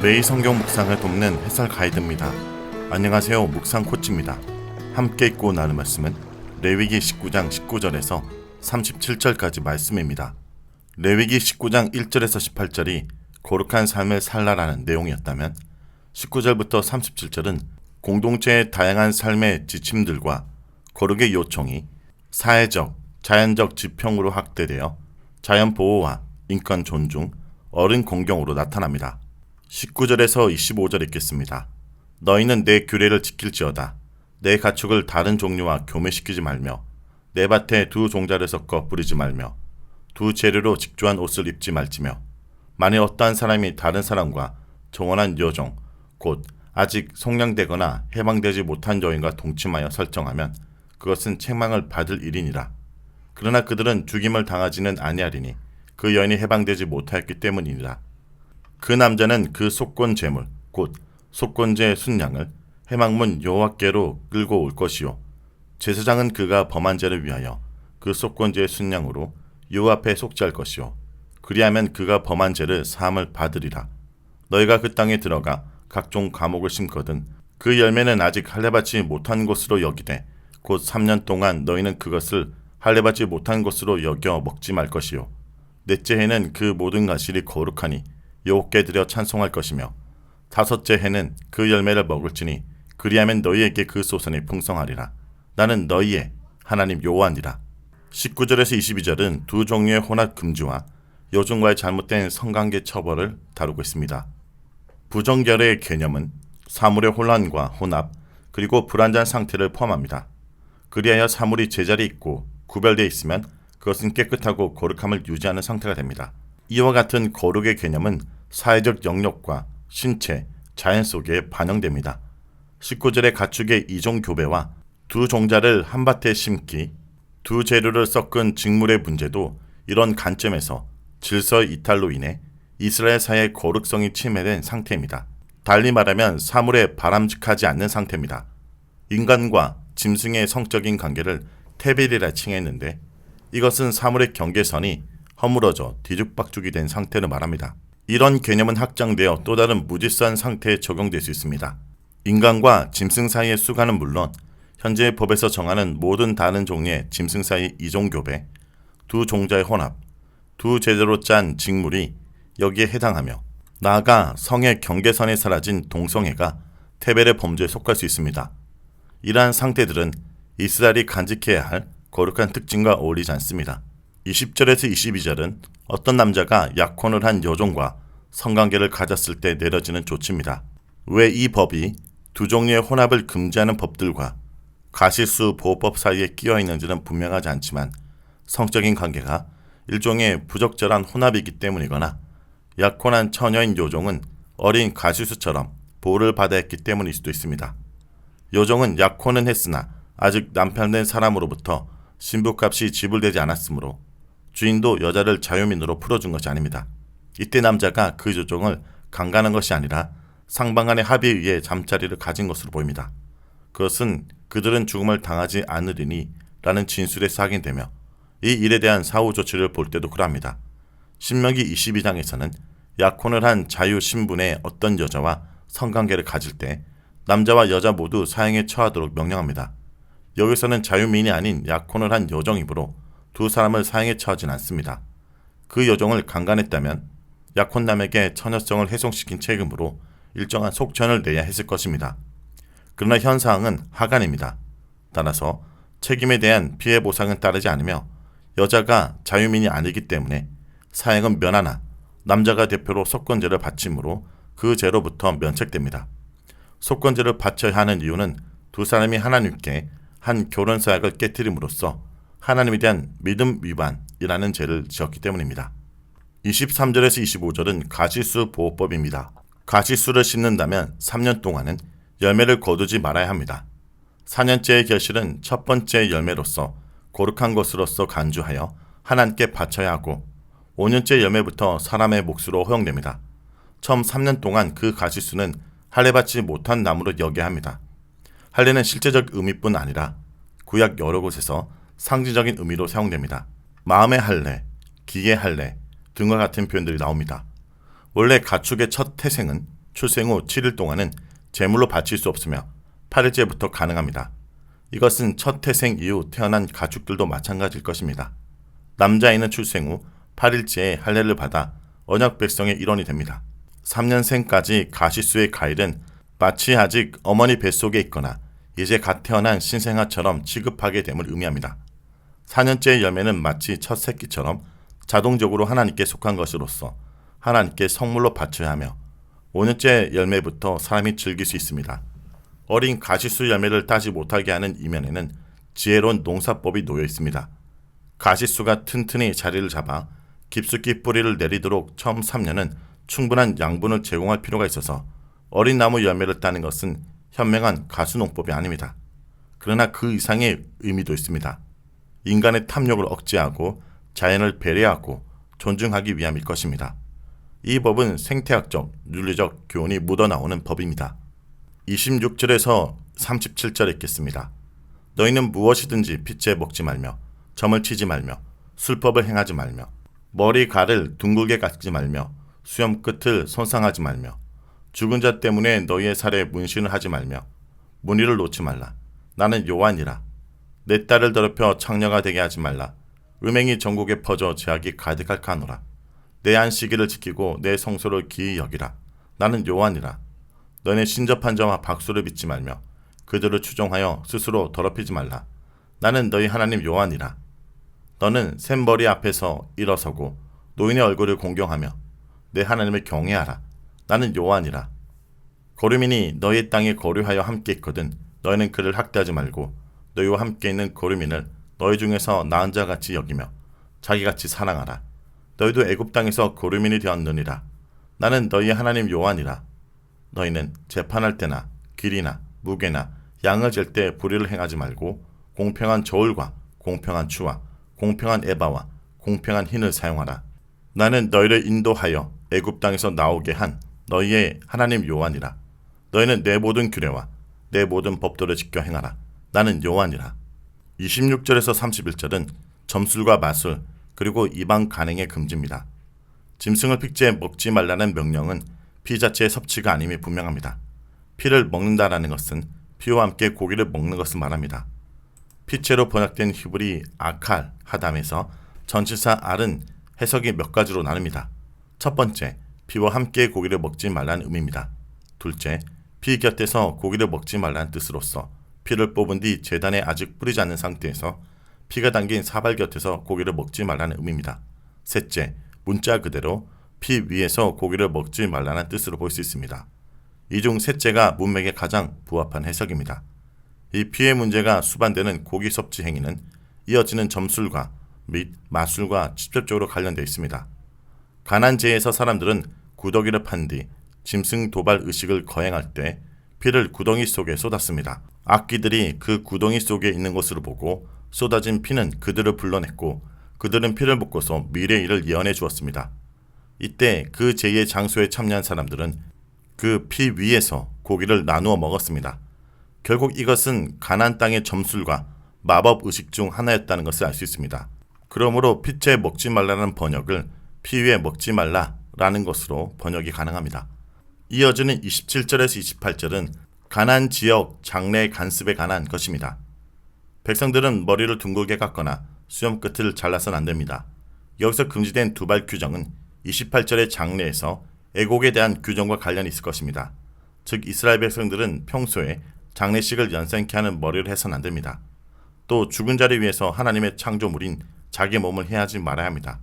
매일 성경 묵상을 돕는 해설 가이드입니다. 안녕하세요. 묵상 코치입니다. 함께 읽고 나눌 말씀은 레위기 19장 19절에서 37절까지 말씀입니다. 레위기 19장 1절에서 18절이 거룩한 삶을 살라라는 내용이었다면 19절부터 37절은 공동체의 다양한 삶의 지침들과 거룩의 요청이 사회적, 자연적 지평으로 확대되어 자연 보호와 인권 존중, 어른 공경으로 나타납니다. 19절에서 25절 읽겠습니다. 너희는 내 규례를 지킬지어다. 내 가축을 다른 종류와 교매시키지 말며 내 밭에 두 종자를 섞어 뿌리지 말며 두 재료로 직조한 옷을 입지 말지며 만일 어떠한 사람이 다른 사람과 정원한 여종 곧 아직 속량되거나 해방되지 못한 여인과 동침하여 설정하면 그것은 책망을 받을 일이니라. 그러나 그들은 죽임을 당하지는 아니하리니 그 여인이 해방되지 못하였기 때문이니라. 그 남자는 그 속건 제물 곧 속건제의 순양을 회막문 여호와께로 끌고 올 것이요 제사장은 그가 범한 죄를 위하여 그 속건제의 순양으로 여호와 앞에 속죄할 것이요 그리하면 그가 범한 죄를 사함을 받으리라. 너희가 그 땅에 들어가 각종 과목을 심거든 그 열매는 아직 할례받지 못한 것으로 여기되 곧 3년 동안 너희는 그것을 할례받지 못한 것으로 여겨 먹지 말 것이요 넷째 해는 그 모든 가실이 거룩하니 여호와께 드려 찬송할 것이며 다섯째 해는 그 열매를 먹을지니 그리하면 너희에게 그 소선이 풍성하리라. 나는 너희의 하나님 여호와니라. 19절에서 22절은 두 종류의 혼합 금지와 여종과의 잘못된 성관계 처벌을 다루고 있습니다. 부정결의 개념은 사물의 혼란과 혼합 그리고 불완전 상태를 포함합니다. 그리하여 사물이 제자리에 있고 구별되어 있으면 그것은 깨끗하고 거룩함을 유지하는 상태가 됩니다. 이와 같은 거룩의 개념은 사회적 영역과 신체, 자연 속에 반영됩니다. 19절의 가축의 이종 교배와 두 종자를 한 밭에 심기, 두 재료를 섞은 직물의 문제도 이런 관점에서 질서의 이탈로 인해 이스라엘 사회의 거룩성이 침해된 상태입니다. 달리 말하면 사물에 바람직하지 않는 상태입니다. 인간과 짐승의 성적인 관계를 테벨이라 칭했는데 이것은 사물의 경계선이 허물어져 뒤죽박죽이 된 상태를 말합니다. 이런 개념은 확장되어 또 다른 무질서한 상태에 적용될 수 있습니다. 인간과 짐승 사이의 수간은 물론 현재의 법에서 정하는 모든 다른 종류의 짐승 사이 이종교배, 두 종자의 혼합, 두 제대로 짠 직물이 여기에 해당하며 나아가 성의 경계선이 사라진 동성애가 테벨의 범죄에 속할 수 있습니다. 이러한 상태들은 이스라엘이 간직해야 할 거룩한 특징과 어울리지 않습니다. 20절에서 22절은 어떤 남자가 약혼을 한 여종과 성관계를 가졌을 때 내려지는 조치입니다. 왜 이 법이 두 종류의 혼합을 금지하는 법들과 가실수 보호법 사이에 끼어 있는지는 분명하지 않지만 성적인 관계가 일종의 부적절한 혼합이기 때문이거나 약혼한 처녀인 여종은 어린 가실수처럼 보호를 받아야 했기 때문일 수도 있습니다. 여종은 약혼은 했으나 아직 남편된 사람으로부터 신부값이 지불되지 않았으므로 주인도 여자를 자유민으로 풀어준 것이 아닙니다. 이때 남자가 그 여종을 강간한 것이 아니라 상방간의 합의에 의해 잠자리를 가진 것으로 보입니다. 그것은 그들은 죽음을 당하지 않으리니 라는 진술에 확인되며 이 일에 대한 사후 조치를 볼 때도 그러합니다. 신명기 22장에서는 약혼을 한 자유 신분의 어떤 여자와 성관계를 가질 때 남자와 여자 모두 사형에 처하도록 명령합니다. 여기서는 자유민이 아닌 약혼을 한 여종이므로 두 사람을 사형에 처하진 않습니다. 그 여종을 강간했다면 약혼남에게 처녀성을 훼손시킨 책임으로 일정한 속전을 내야 했을 것입니다. 그러나 현 사항은 하간입니다. 따라서 책임에 대한 피해 보상은 따르지 않으며 여자가 자유민이 아니기 때문에 사형은 면하나 남자가 대표로 속건제를 바치므로 그 죄로부터 면책됩니다. 속건제를 바쳐야 하는 이유는 두 사람이 하나님께 한 결혼 사약을 깨뜨림으로써 하나님에 대한 믿음 위반이라는 죄를 지었기 때문입니다. 23절에서 25절은 가시수 보호법입니다. 가시수를 심는다면 3년 동안은 열매를 거두지 말아야 합니다. 4년째의 결실은 첫 번째 열매로서 거룩한 것으로서 간주하여 하나님께 바쳐야 하고 5년째 열매부터 사람의 몫으로 허용됩니다. 처음 3년 동안 그 가시수는 할례받지 못한 나무로 여겨야 합니다. 할례는 실제적 의미뿐 아니라 구약 여러 곳에서 상징적인 의미로 사용됩니다. 마음의 할례, 기의 할례 등과 같은 표현들이 나옵니다. 원래 가축의 첫 태생은 출생 후 7일 동안은 제물로 바칠 수 없으며 8일째부터 가능합니다. 이것은 첫 태생 이후 태어난 가축들도 마찬가지일 것입니다. 남자아이는 출생 후 8일째에 할례를 받아 언약 백성의 일원이 됩니다. 3년생까지 가시수의 가일은 마치 아직 어머니 뱃속에 있거나 이제 갓 태어난 신생아처럼 취급하게 됨을 의미합니다. 4년째의 열매는 마치 첫 새끼처럼 자동적으로 하나님께 속한 것으로서 하나님께 성물로 바쳐야 하며 5년째 열매부터 사람이 즐길 수 있습니다. 어린 가시수 열매를 따지 못하게 하는 이면에는 지혜로운 농사법이 놓여 있습니다. 가시수가 튼튼히 자리를 잡아 깊숙이 뿌리를 내리도록 처음 3년은 충분한 양분을 제공할 필요가 있어서 어린 나무 열매를 따는 것은 현명한 가수농법이 아닙니다. 그러나 그 이상의 의미도 있습니다. 인간의 탐욕을 억제하고 자연을 배려하고 존중하기 위함일 것입니다. 이 법은 생태학적, 윤리적 교훈이 묻어나오는 법입니다. 26절에서 37절 읽겠습니다. 너희는 무엇이든지 핏째 먹지 말며 점을 치지 말며 술법을 행하지 말며 머리칼을 둥글게 깎지 말며 수염 끝을 손상하지 말며 죽은 자 때문에 너희의 살에 문신을 하지 말며 문의를 놓지 말라. 나는 여호와니라. 내 딸을 더럽혀 창녀가 되게 하지 말라. 음행이 전국에 퍼져 죄악이 가득할 카노라. 내 안식일을 지키고 내 성소를 기이 여기라. 나는 여호와니라. 너네 신접한 자와 박수를 빚지 말며 그들을 추종하여 스스로 더럽히지 말라. 나는 너희 하나님 여호와니라. 너는 샘머리 앞에서 일어서고 노인의 얼굴을 공경하며 내 하나님을 경외하라. 나는 여호와니라. 거류민이 너희 땅에 거류하여 함께 있거든 너희는 그를 학대하지 말고 너희와 함께 있는 거류민을 너희 중에서 나은 자같이 여기며 자기같이 사랑하라. 너희도 애굽 땅에서 거류민이 되었느니라. 나는 너희의 하나님 여호와니라. 너희는 재판할 때나 길이나 무게나 양을 잴 때 불의를 행하지 말고 공평한 저울과 공평한 추와 공평한 에바와 공평한 흰을 사용하라. 나는 너희를 인도하여 애굽 땅에서 나오게 한 너희의 하나님 여호와니라. 너희는 내 모든 규례와 내 모든 법도를 지켜 행하라. 나는 여호와니라. 26절에서 31절은 점술과 마술 그리고 이방 간행의 금지입니다. 짐승을 픽제 먹지 말라는 명령은 피 자체의 섭취가 아님이 분명합니다. 피를 먹는다라는 것은 피와 함께 고기를 먹는 것을 말합니다. 피체로 번역된 히브리 아칼 하담에서 전치사 알은 해석이 몇 가지로 나눕니다. 첫 번째, 피와 함께 고기를 먹지 말라는 의미입니다. 둘째, 피 곁에서 고기를 먹지 말라는 뜻으로서 피를 뽑은 뒤 제단에 아직 뿌리지 않는 상태에서 피가 담긴 사발 곁에서 고기를 먹지 말라는 의미입니다. 셋째, 문자 그대로 피 위에서 고기를 먹지 말라는 뜻으로 볼 수 있습니다. 이 중 셋째가 문맥에 가장 부합한 해석입니다. 이 피의 문제가 수반되는 고기 섭취 행위는 이어지는 점술과 및 마술과 직접적으로 관련되어 있습니다. 가난제에서 사람들은 구더기를 판 뒤 짐승 도발 의식을 거행할 때 피를 구덩이 속에 쏟았습니다. 악귀들이 그 구덩이 속에 있는 것으로 보고 쏟아진 피는 그들을 불러냈고 그들은 피를 붓고서 미래의 일을 예언해 주었습니다. 이때 그 제의 장소에 참여한 사람들은 그 피 위에서 고기를 나누어 먹었습니다. 결국 이것은 가나안 땅의 점술과 마법 의식 중 하나였다는 것을 알 수 있습니다. 그러므로 피째 먹지 말라는 번역을 피 위에 먹지 말라라는 것으로 번역이 가능합니다. 이어지는 27절에서 28절은 가나안 지역 장래의 간습에 관한 것입니다. 백성들은 머리를 둥글게 깎거나 수염 끝을 잘라서는 안 됩니다. 여기서 금지된 두발 규정은 28절의 장래에서 애곡에 대한 규정과 관련이 있을 것입니다. 즉 이스라엘 백성들은 평소에 장례식을 연상케 하는 머리를 해서는 안 됩니다. 또 죽은 자를 위해서 하나님의 창조물인 자기 몸을 해하지 말아야 합니다.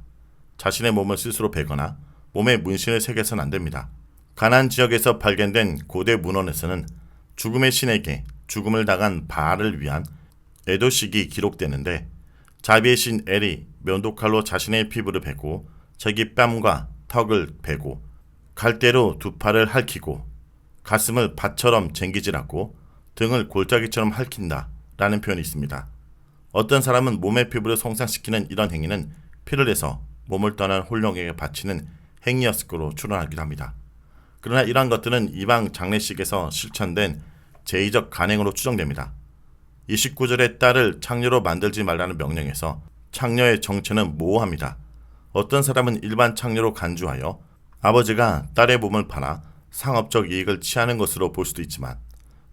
자신의 몸을 스스로 베거나 몸에 문신을 새겨서는 안 됩니다. 가나안 지역에서 발견된 고대 문헌에서는 죽음의 신에게 죽음을 당한 바알을 위한 애도식이 기록되는데 자비의 신 엘이 면도칼로 자신의 피부를 베고 자기 뺨과 턱을 베고 갈대로 두 팔을 핥히고 가슴을 밭처럼 쟁기질하고 등을 골짜기처럼 핥힌다 라는 표현이 있습니다. 어떤 사람은 몸의 피부를 손상시키는 이런 행위는 피를 내서 몸을 떠난 홀령에게 바치는 행위였을 거로 추론하기도 합니다. 그러나 이러한 것들은 이방 장례식에서 실천된 제의적 간행으로 추정됩니다. 29절의 딸을 창녀로 만들지 말라는 명령에서 창녀의 정체는 모호합니다. 어떤 사람은 일반 창녀로 간주하여 아버지가 딸의 몸을 팔아 상업적 이익을 취하는 것으로 볼 수도 있지만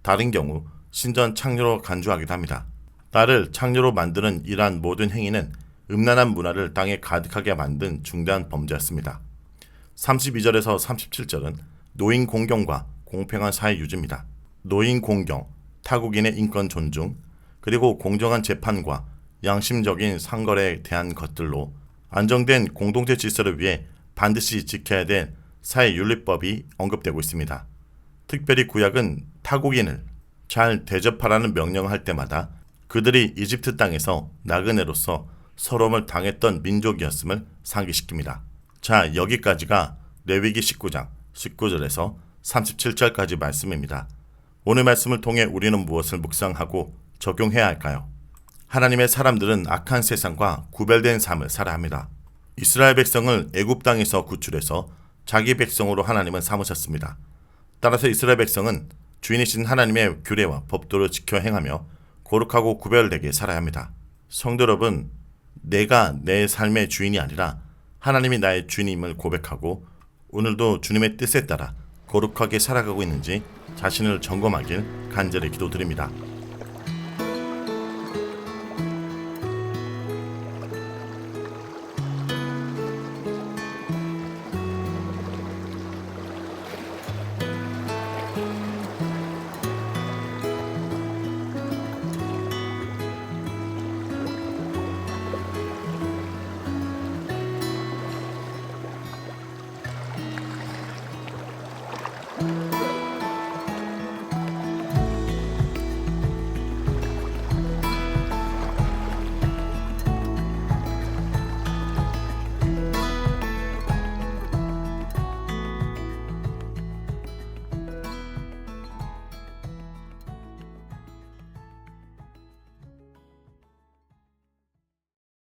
다른 경우 신전 창녀로 간주하기도 합니다. 딸을 창녀로 만드는 이러한 모든 행위는 음란한 문화를 땅에 가득하게 만든 중대한 범죄였습니다. 32절에서 37절은 노인 공경과 공평한 사회 유지입니다. 노인 공경, 타국인의 인권 존중, 그리고 공정한 재판과 양심적인 상거래에 대한 것들로 안정된 공동체 질서를 위해 반드시 지켜야 될 사회윤리법이 언급되고 있습니다. 특별히 구약은 타국인을 잘 대접하라는 명령을 할 때마다 그들이 이집트 땅에서 나그네로서 서러움을 당했던 민족이었음을 상기시킵니다. 자, 여기까지가 레위기 19장 19절에서 37절까지 말씀입니다. 오늘 말씀을 통해 우리는 무엇을 묵상하고 적용해야 할까요? 하나님의 사람들은 악한 세상과 구별된 삶을 살아야 합니다. 이스라엘 백성을 애굽 땅에서 구출해서 자기 백성으로 하나님은 삼으셨습니다. 따라서 이스라엘 백성은 주인이신 하나님의 규례와 법도를 지켜 행하며 거룩하고 구별되게 살아야 합니다. 성도 여러분, 내가 내 삶의 주인이 아니라 하나님이 나의 주인임을 고백하고 오늘도 주님의 뜻에 따라 거룩하게 살아가고 있는지 자신을 점검하길 간절히 기도드립니다.